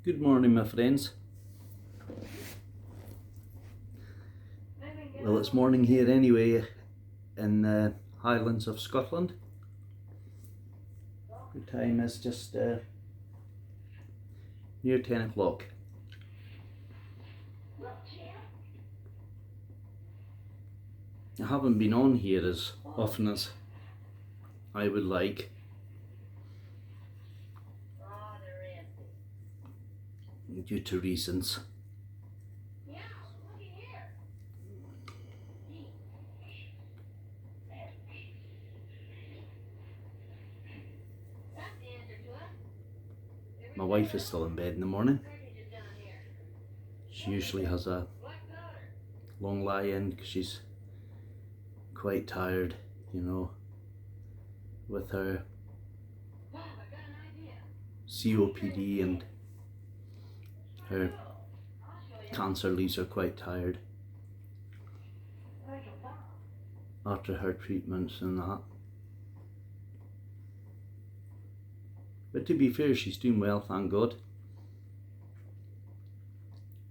Good morning, my friends. Well, it's morning here anyway in the Highlands of Scotland. The time is just near 10 o'clock. I haven't been on here as often as I would like. Due to reasons. My wife is still in bed in the morning. She usually has a long lie-in because she's quite tired, you know, with her COPD and her cancer leaves her quite tired after her treatments and that. But to be fair, she's doing well, thank God.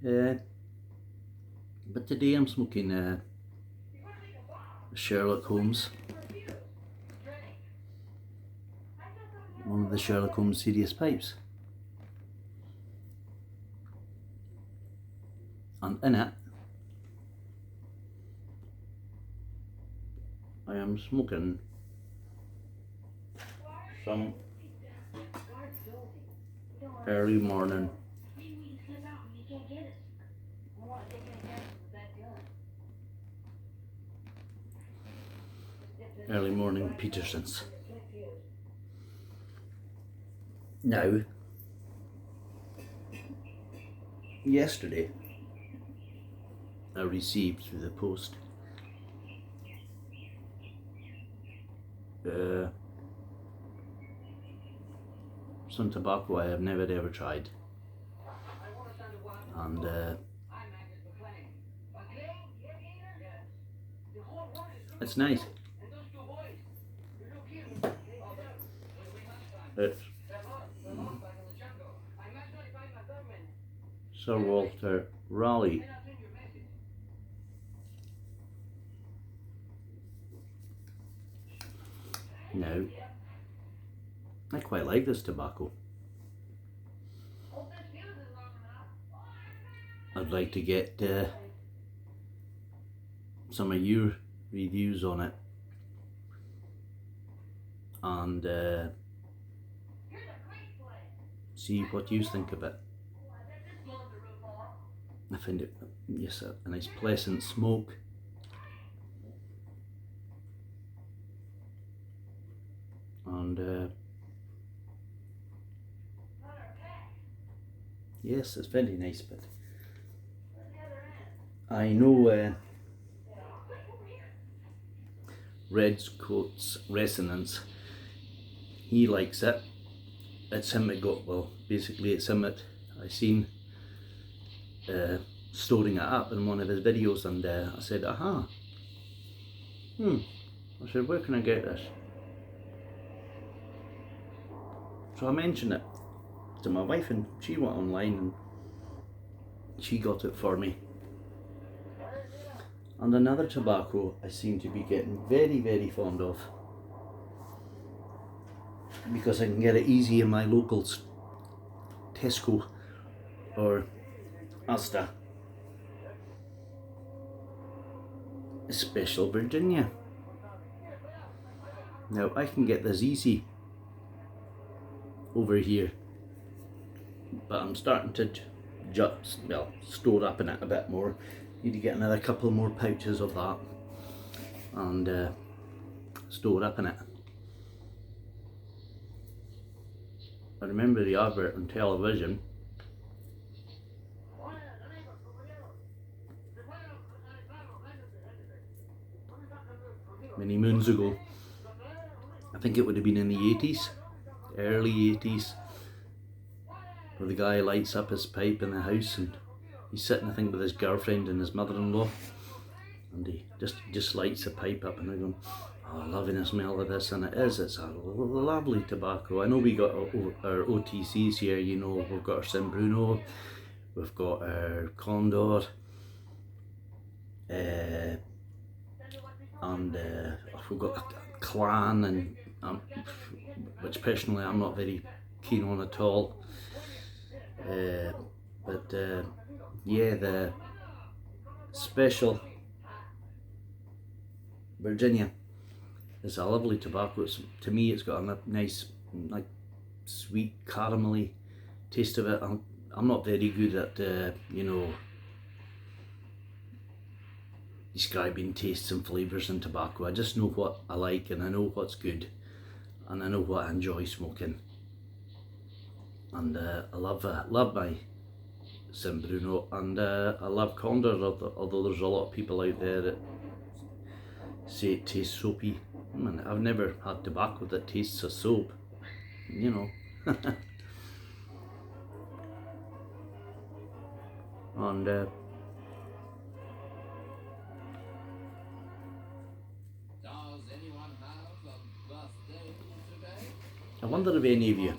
But today I'm smoking Sherlock Holmes. One of the Sherlock Holmes serious pipes. And in it, I am smoking some early morning Petersons. Now, yesterday I received through the post some tobacco I have never ever tried, and it's nice. It's Sir Walter Raleigh. Now, I quite like this tobacco. I'd like to get some of your reviews on it, and see what you think of it. I find it, yes, a nice pleasant smoke. And yes, it's very nice, but I know Red's Coat's Resonance, he likes it. It's him that got, well, basically it's him that I seen storing it up in one of his videos, and I said, I said, where can I get this? So I mentioned it to my wife, and she went online and she got it for me. And another tobacco I seem to be getting very, very fond of, because I can get it easy in my local Tesco or Asda. Special Virginia. Now I can get this easy over here, but I'm starting to just, well, store up in it a bit more. Need to get another couple more pouches of that and store up in it. I remember the advert on television many moons ago. I think it would have been in the 80s, early 80s, where the guy lights up his pipe in the house and he's sitting, I think, with his girlfriend and his mother-in-law, and he just lights the pipe up, and they're going, Oh, loving the smell of this, and it's a lovely tobacco. I know we got our OTCs here, you know, we've got our San Bruno, we've got our Condor, and we've got Clan, and which personally I'm not very keen on at all. But yeah, the Special Virginia is a lovely tobacco. To me, it's got a nice, like, sweet caramelly taste of it. I'm not very good at you know, describing tastes and flavours in tobacco. I just know what I like, and I know what's good, and I know what I enjoy smoking. And I love my San Bruno, and I love Condor, although there's a lot of people out there that say it tastes soapy. I've never had tobacco that tastes of soap, you know. And I wonder if any of you,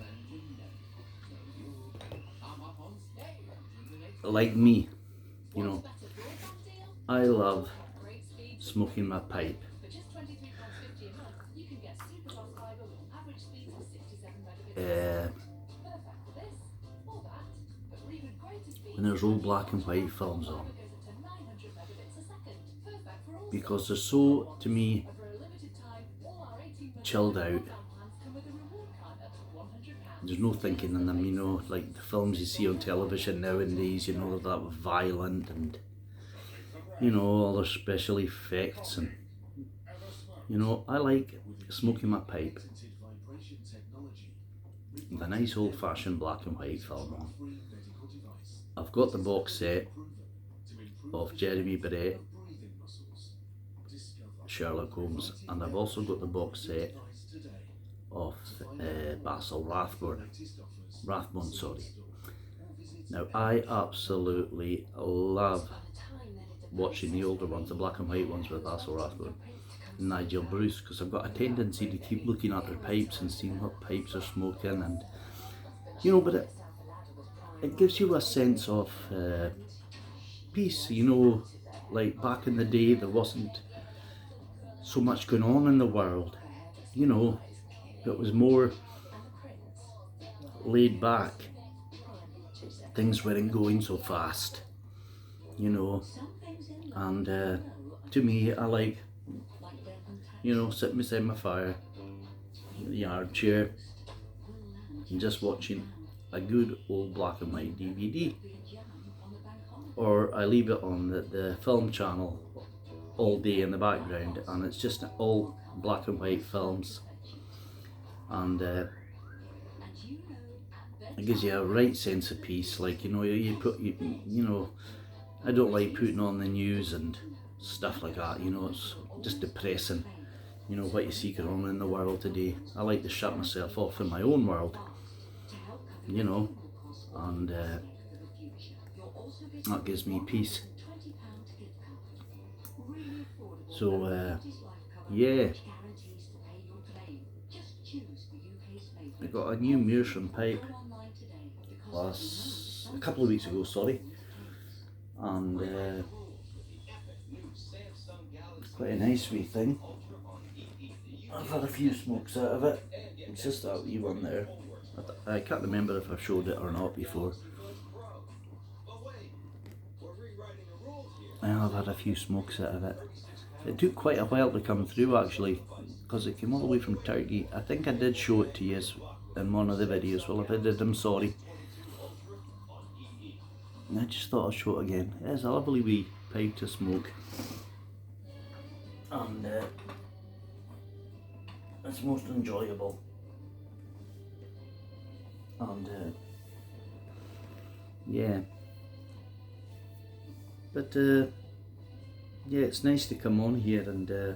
like me, you know, I love smoking my pipe. When there's old black and white films on, because they're so, to me, chilled out. There's no thinking in them, you know, like the films you see on television nowadays, you know, they're that violent, and, you know, all their special effects, and, you know, I like smoking my pipe with a nice old-fashioned black and white film on. I've got the box set of Jeremy Brett, Sherlock Holmes, and I've also got the box set of Basil Rathbone. Now, I absolutely love watching the older ones, the black and white ones with Basil Rathbone and Nigel Bruce, because I've got a tendency to keep looking at their pipes and seeing what pipes are smoking, and, you know, but it gives you a sense of peace, you know. Like back in the day, there wasn't so much going on in the world, you know. It was more laid back. Things weren't going so fast, you know. And to me, I like, you know, sitting beside my fire, the yard chair, and just watching a good old black and white DVD. Or I leave it on the film channel all day in the background, and it's just all black and white films. And it gives you a right sense of peace. Like, you know, you know, I don't like putting on the news and stuff like that, you know. It's just depressing, you know, what you see going on in the world today. I like to shut myself off in my own world, you know, and that gives me peace. So yeah, I got a new Meerschaum pipe a couple of weeks ago, sorry, and it's quite a nice wee thing. I've had a few smokes out of it. It's just that wee one there. I can't remember if I've showed it or not before. I've had a few smokes out of it. It took quite a while to come through, actually, because it came all the way from Turkey. I think I did show it to you in one of the videos. Well, if I did, I'm sorry. And I just thought I'd show it again. It is a lovely wee pipe to smoke, and it's most enjoyable. And yeah, but yeah, it's nice to come on here, and the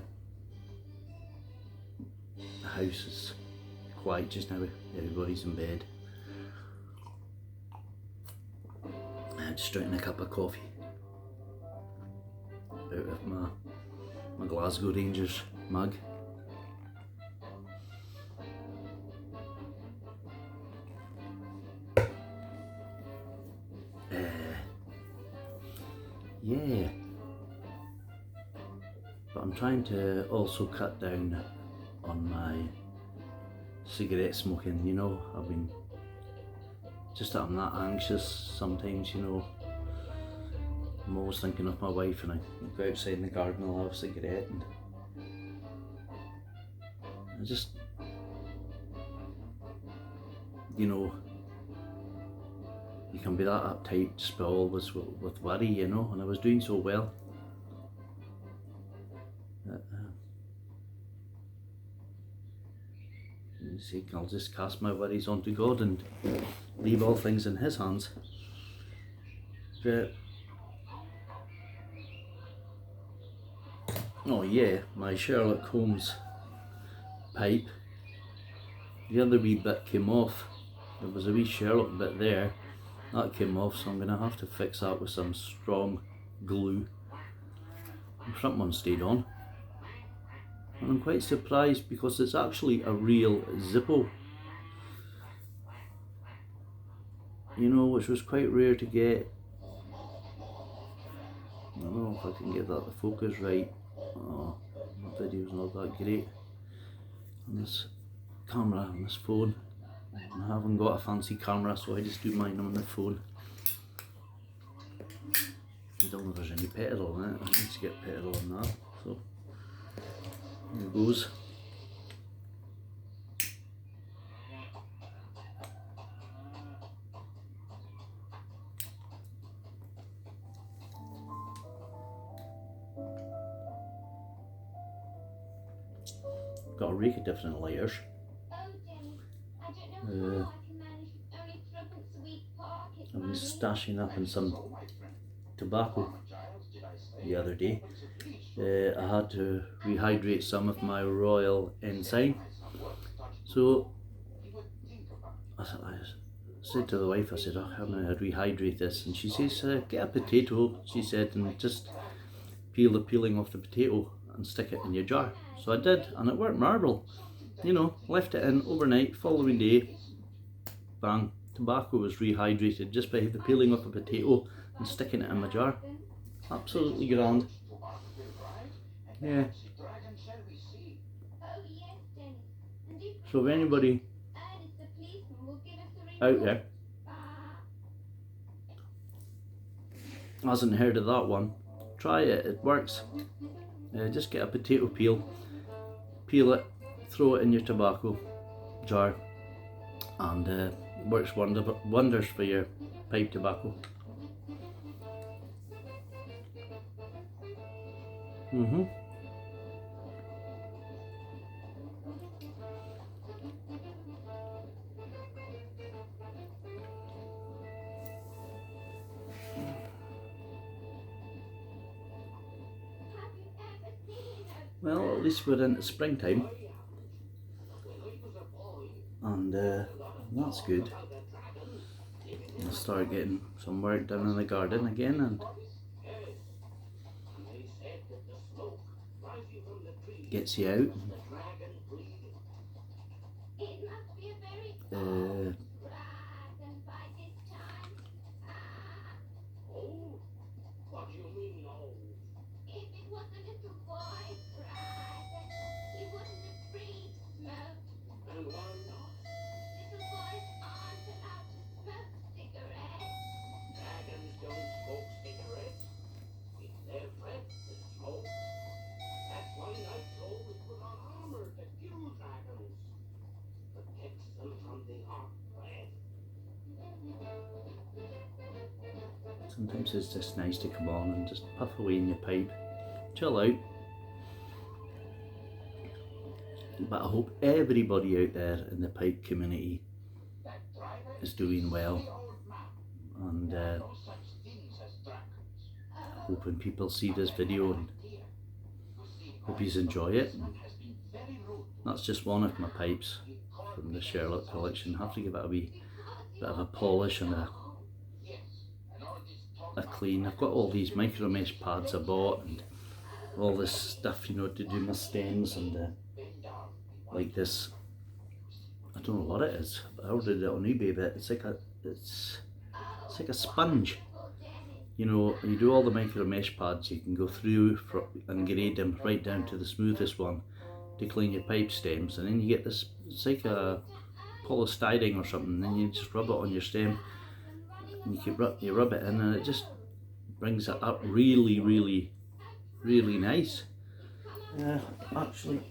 house is quiet just now. Everybody's in bed. I'm just drinking a cup of coffee out of my Glasgow Rangers mug. yeah, but I'm trying to also cut down on my cigarette smoking, you know. I've been, just that I'm that anxious sometimes, you know. I'm always thinking of my wife, and I go outside in the garden, I'll have a cigarette, and I just, you know, you can be that uptight just by always with worry, you know, and I was doing so well that, I'll just cast my worries onto God and leave all things in His hands. But, oh yeah, my Sherlock Holmes pipe, the other wee bit came off. There was a wee Sherlock bit there, that came off, so I'm going to have to fix that with some strong glue. The front one stayed on, and I'm quite surprised because it's actually a real Zippo, you know, which was quite rare to get. I don't know if I can get that the focus right. Oh, the video's not that great on this camera, on this phone. I haven't got a fancy camera, so I just do mine on the phone. I don't know if there's any petrol in it. I need to get petrol on that. So here it goes. Got a rake of different layers. I've been stashing up in some tobacco the other day. I had to rehydrate some of my Royal Ensign. So I said to the wife, I said, oh, I'm going to rehydrate this. And she says, get a potato, she said, and just peel the peeling off the potato and stick it in your jar. So I did, and it worked marble. You know, left it in overnight, following day, bang, tobacco was rehydrated just by the peeling off a potato and sticking it in my jar. Absolutely grand. Yeah. So if anybody out there hasn't heard of that one, try it, it works. Just get a potato peel it, throw it in your tobacco jar, and it works wonders for your pipe tobacco. Well, at least we're into springtime, and that's good. I'll start getting some work done in the garden again, and gets you out. Sometimes it's just nice to come on and just puff away in your pipe, chill out. But I hope everybody out there in the pipe community is doing well, and hoping people see this video and hope you enjoy it. And that's just one of my pipes from the Sherlock collection. I have to give it a wee bit of a polish and a clean. I've got all these micro mesh pads I bought and all this stuff, you know, to do my stems, and like this, I don't know what it is, but I ordered it on eBay, but it's like a sponge, you know, you do all the micro mesh pads, you can go through and grade them right down to the smoothest one to clean your pipe stems, and then you get this, it's like a polystyrene or something, and then you just rub it on your stem, and you rub it in, and it just brings it up really, really, really nice. Actually,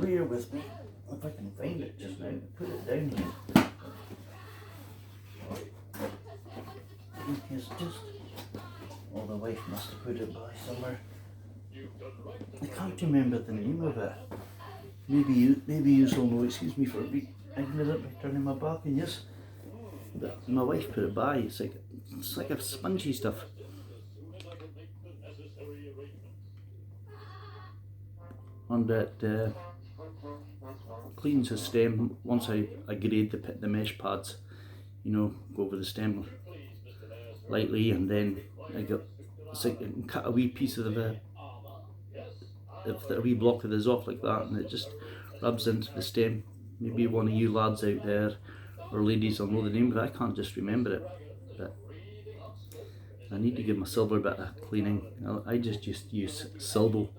bear with me if I can find it just now. Put it down here. It's just, oh, the wife must have put it by somewhere. I can't remember the name of it. Maybe you all know. Excuse me for being ignorant by turning my back on yes. But my wife put it by. It's like a spongy stuff. And it cleans the stem once I grade the mesh pads. You know, go over the stem lightly, and then it's like I can cut a wee piece of a wee block of this off like that, and it just rubs into the stem. Maybe one of you lads out there or ladies will know the name of it. I can't just remember it, but I need to give my silver a bit of cleaning. I just use Silbo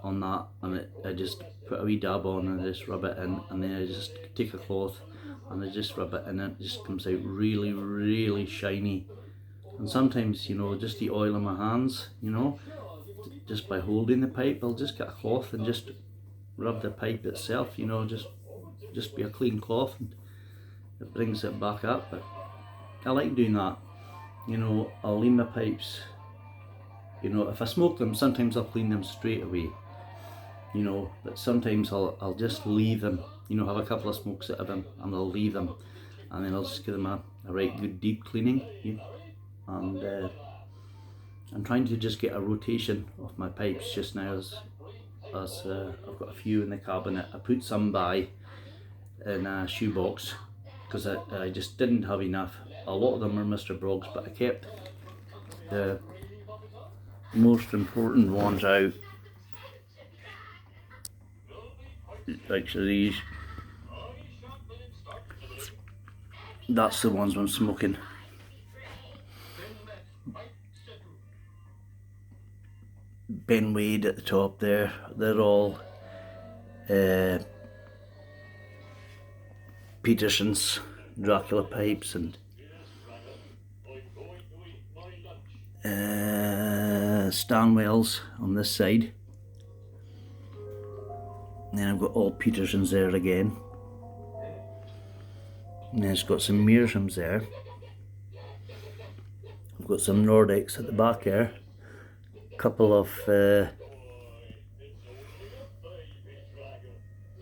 on that, and I just put a wee dab on and I just rub it in, and then I just take a cloth and I just rub it in, and it just comes out really, really shiny. And sometimes, you know, just the oil in my hands, you know, just by holding the pipe, I'll just get a cloth and just rub the pipe itself, you know, just be a clean cloth, and it brings it back up. But I like doing that, you know. I'll leave my pipes, you know, if I smoke them, sometimes I'll clean them straight away, you know, but sometimes I'll just leave them, you know, have a couple of smokes out of them, and I'll leave them, and then I'll just give them a right good deep cleaning, you know? And I'm trying to just get a rotation of my pipes just now, as I've got a few in the cabinet. I put some by in a shoebox because I just didn't have enough. A lot of them are Mr. Broggs, but I kept the most important ones out. Actually, these, that's the ones I'm smoking. Ben Wade at the top there, they're all Peterson's Dracula pipes, and Stanwell's on this side. And then I've got all Peterson's there again. And then it's got some Mearshams there. I've got some Nordics at the back there. Couple of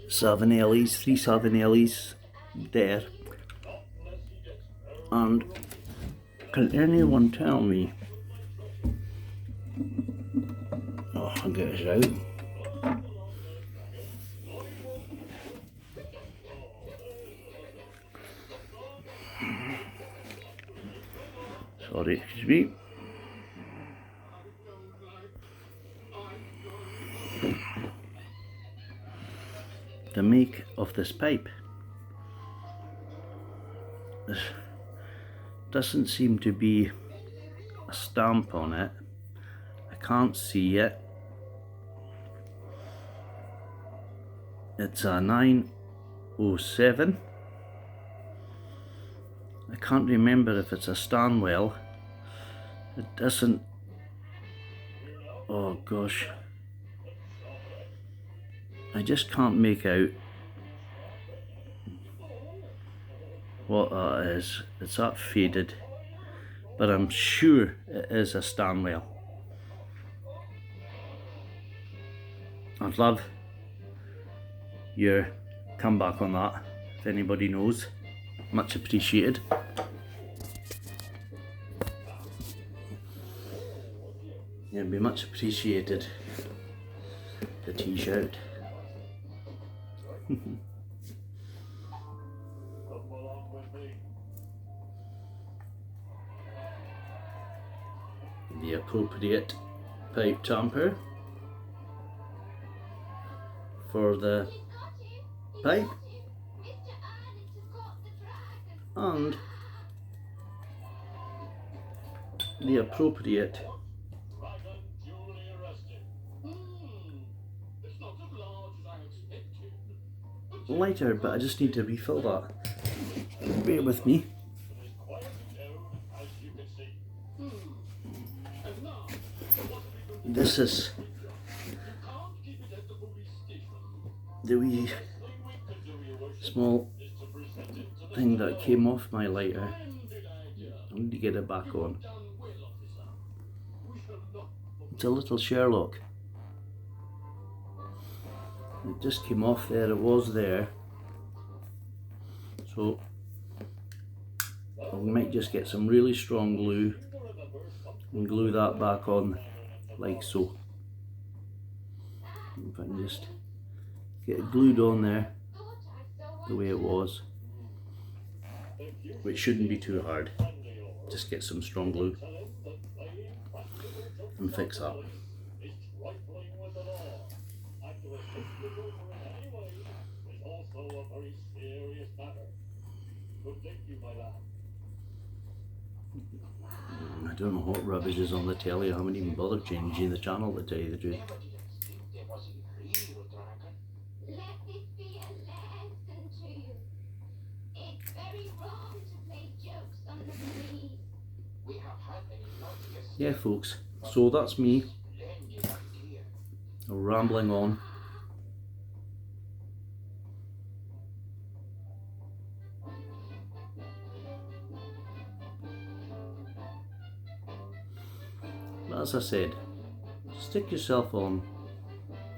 Savinellis, 3 Savinellis there. And can anyone tell me? Oh, I'll get it out. Sorry, excuse me. The make of this pipe. There doesn't seem to be a stamp on it. I can't see it. It's a 907. I can't remember if it's a Stanwell. It doesn't. Oh gosh. I just can't make out what that is. It's that faded, but I'm sure it is a Stanwell. I'd love your comeback on that, if anybody knows. Much appreciated. Yeah, it'd be much appreciated, the t-shirt. The appropriate pipe tamper for the pipe, and the appropriate lighter, but I just need to refill that. Bear with me. This is the wee small thing that came off my lighter. I need to get it back on. It's a little Sherlock. It just came off there, it was there. So we might just get some really strong glue and glue that back on like so. If I can just get it glued on there the way it was, which shouldn't be too hard. Just get some strong glue and fix that. I don't know what rubbish is on the telly. I haven't even bothered changing the channel, to tell you the truth. Yeah, folks, so that's me rambling on. But as I said, stick yourself on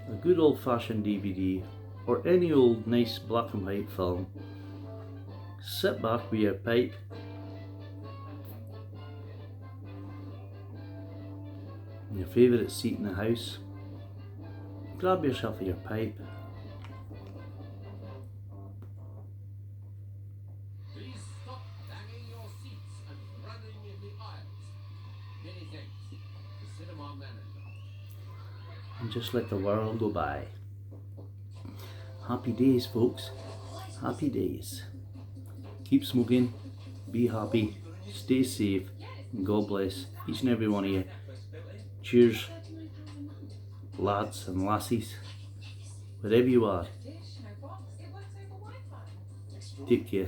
a good old-fashioned DVD or any old nice black and white film. Sit back with your pipe, your favourite seat in the house, grab yourself your pipe, please stop banging your seats and running in the aisles. Many thanks. The cinema manager. and just let the world go by. Happy days, folks. Happy days. Keep smoking, be happy, stay safe, and God bless each and every one of you. Cheers, lads and lassies, wherever you are. Take care.